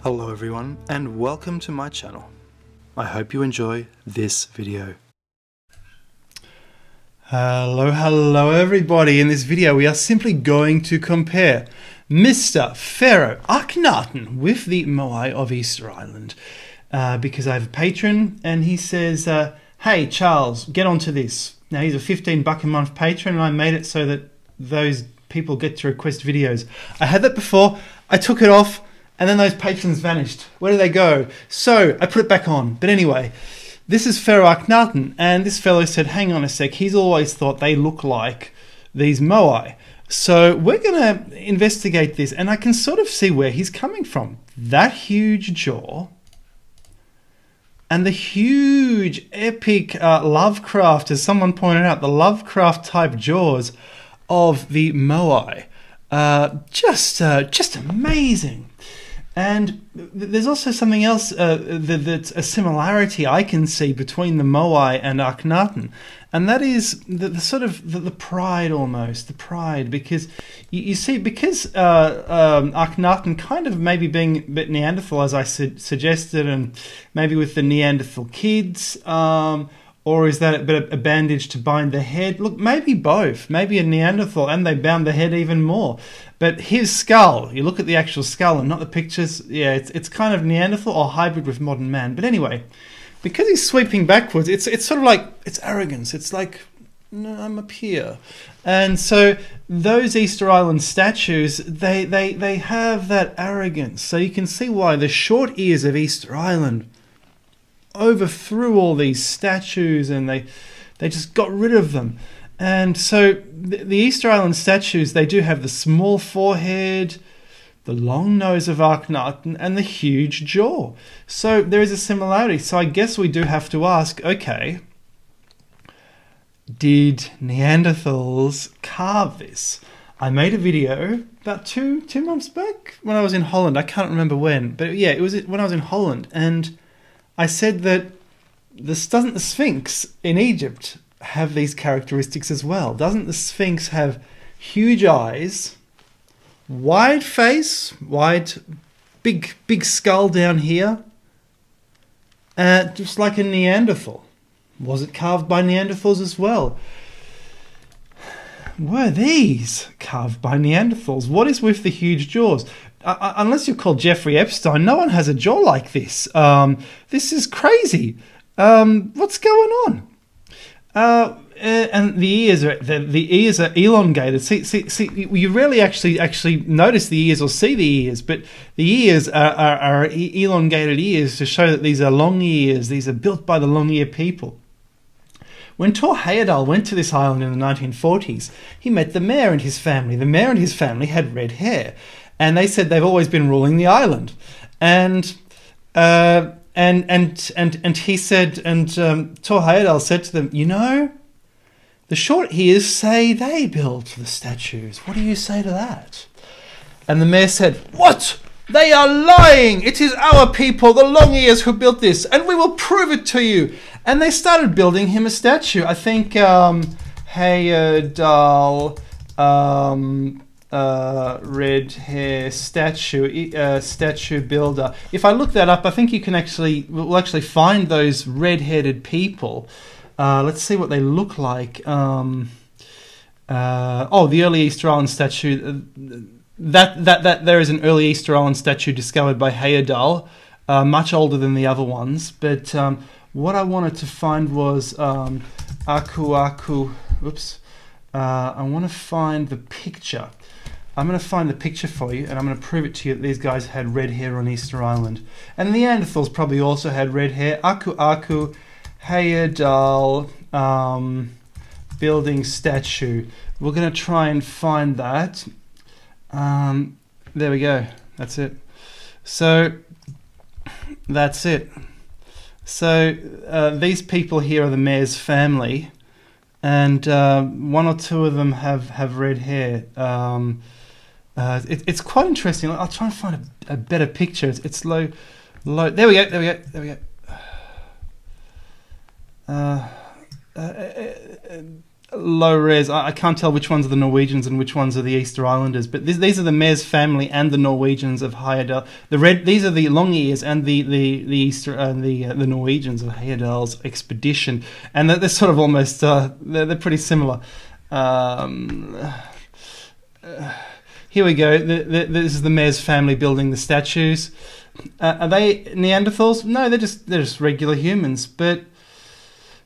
Hello everyone and welcome to my channel. I hope you enjoy this video. Hello everybody. In this video we are simply going to compare Mr. Pharaoh Akhenaten with the Moai of Easter Island. Because I have a patron and he says, hey Charles, get onto this. Now he's a $15 a month patron and I made it so that those people get to request videos. I had that before, I took it off, and then those patrons vanished. Where did they go? So I put it back on. But anyway, this is Pharaoh Akhenaten, and this fellow said, hang on a sec, he's always thought they look like these Moai. So we're going to investigate this, and I can sort of see where he's coming from. That huge jaw, and the huge, epic Lovecraft, as someone pointed out, the Lovecraft-type jaws of the Moai. Just amazing. And there's also something else that's a similarity I can see between the Moai and Akhenaten, and that is the pride almost, the pride, because you see, because Akhenaten kind of maybe being a bit Neanderthal, as I suggested, and maybe with the Neanderthal kids, or is that a bit of a bandage to bind the head? Look, maybe both. Maybe a Neanderthal and they bound the head even more. But his skull, you look at the actual skull and not the pictures, yeah, it's kind of Neanderthal or hybrid with modern man. But anyway, because he's sweeping backwards, it's sort of like, it's arrogance. It's like, no, I'm up here. And so those Easter Island statues, they have that arrogance. So you can see why the short ears of Easter Island overthrew all these statues, and they just got rid of them. And so the Easter Island statues, they do have the small forehead, the long nose of Akhenaten, and the huge jaw. So there is a similarity. So I guess we do have to ask, okay, did Neanderthals carve this? I made a video about two months back when I was in Holland. I can't remember when, but yeah, it was when I was in Holland, and I said that doesn't the Sphinx in Egypt have these characteristics as well? Doesn't the Sphinx have huge eyes, wide face, big skull down here, just like a Neanderthal? Was it carved by Neanderthals as well? Were these carved by Neanderthals? What is with the huge jaws? Unless you're called Jeffrey Epstein, no one has a jaw like this. This is crazy. What's going on? And the ears are elongated. See, you rarely actually notice the ears or see the ears, but the ears are elongated ears to show that these are long ears. These are built by the long ear people. When Thor Heyerdahl went to this island in the 1940s, he met the mayor and his family. The mayor and his family had red hair. And they said they've always been ruling the island, and he said, and Thor Heyerdahl said to them, you know, the short ears say they built the statues. What do you say to that? And the mayor said, what? They are lying. It is our people, the long ears, who built this, and we will prove it to you. And they started building him a statue. I think Heyerdahl. Red hair statue builder. If I look that up, I think you can we'll actually find those red-headed people. Let's see what they look like. Oh, the early Easter Island statue. There is an early Easter Island statue discovered by Heyerdahl, much older than the other ones. But what I wanted to find was Oops. I want to find the picture. I'm going to find the picture for you, and I'm going to prove it to you that these guys had red hair on Easter Island. And the Neanderthals probably also had red hair. Heyerdahl building statue. We're going to try and find that. There we go. That's it. So, that's it. So, these people here are the mayor's family. And one or two of them have red hair. It's quite interesting. I'll try and find a better picture. It's low. There we go. low res. I can't tell which ones are the Norwegians and which ones are the Easter Islanders, but these are the Mares family and the Norwegians of Heyerdahl. These are the long ears and the Norwegians of Heyerdahl's expedition, and they're sort of almost they're pretty similar. Here we go. This is the Mares family building the statues. Are they Neanderthals? No, they're just regular humans, but.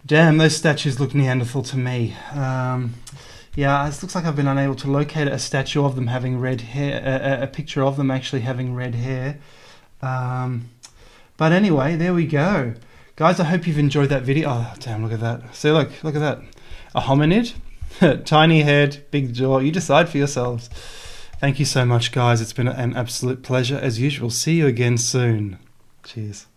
Damn, those statues look Neanderthal to me. Yeah, it looks like I've been unable to locate a statue of them having red hair, a picture of them actually having red hair. But anyway, there we go. Guys, I hope you've enjoyed that video. Oh, damn, look at that. See, look at that. A hominid, tiny head, big jaw. You decide for yourselves. Thank you so much, guys. It's been an absolute pleasure as usual. See you again soon. Cheers.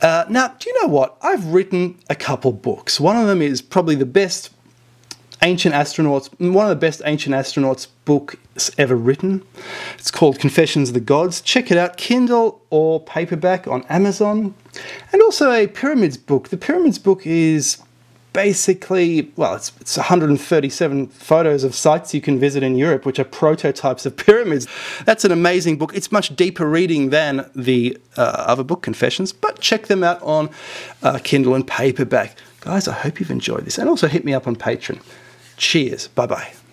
Now, do you know what? I've written a couple books. One of them is probably the best ancient astronauts, one of the best ancient astronauts books ever written. It's called Confessions of the Gods. Check it out, Kindle or paperback on Amazon. And also a pyramids book. The pyramids book is basically, well, it's 137 photos of sites you can visit in Europe, which are prototypes of pyramids. That's an amazing book. It's much deeper reading than the other book, Confessions, but check them out on Kindle and paperback. Guys, I hope you've enjoyed this, and also hit me up on Patreon. Cheers. Bye-bye.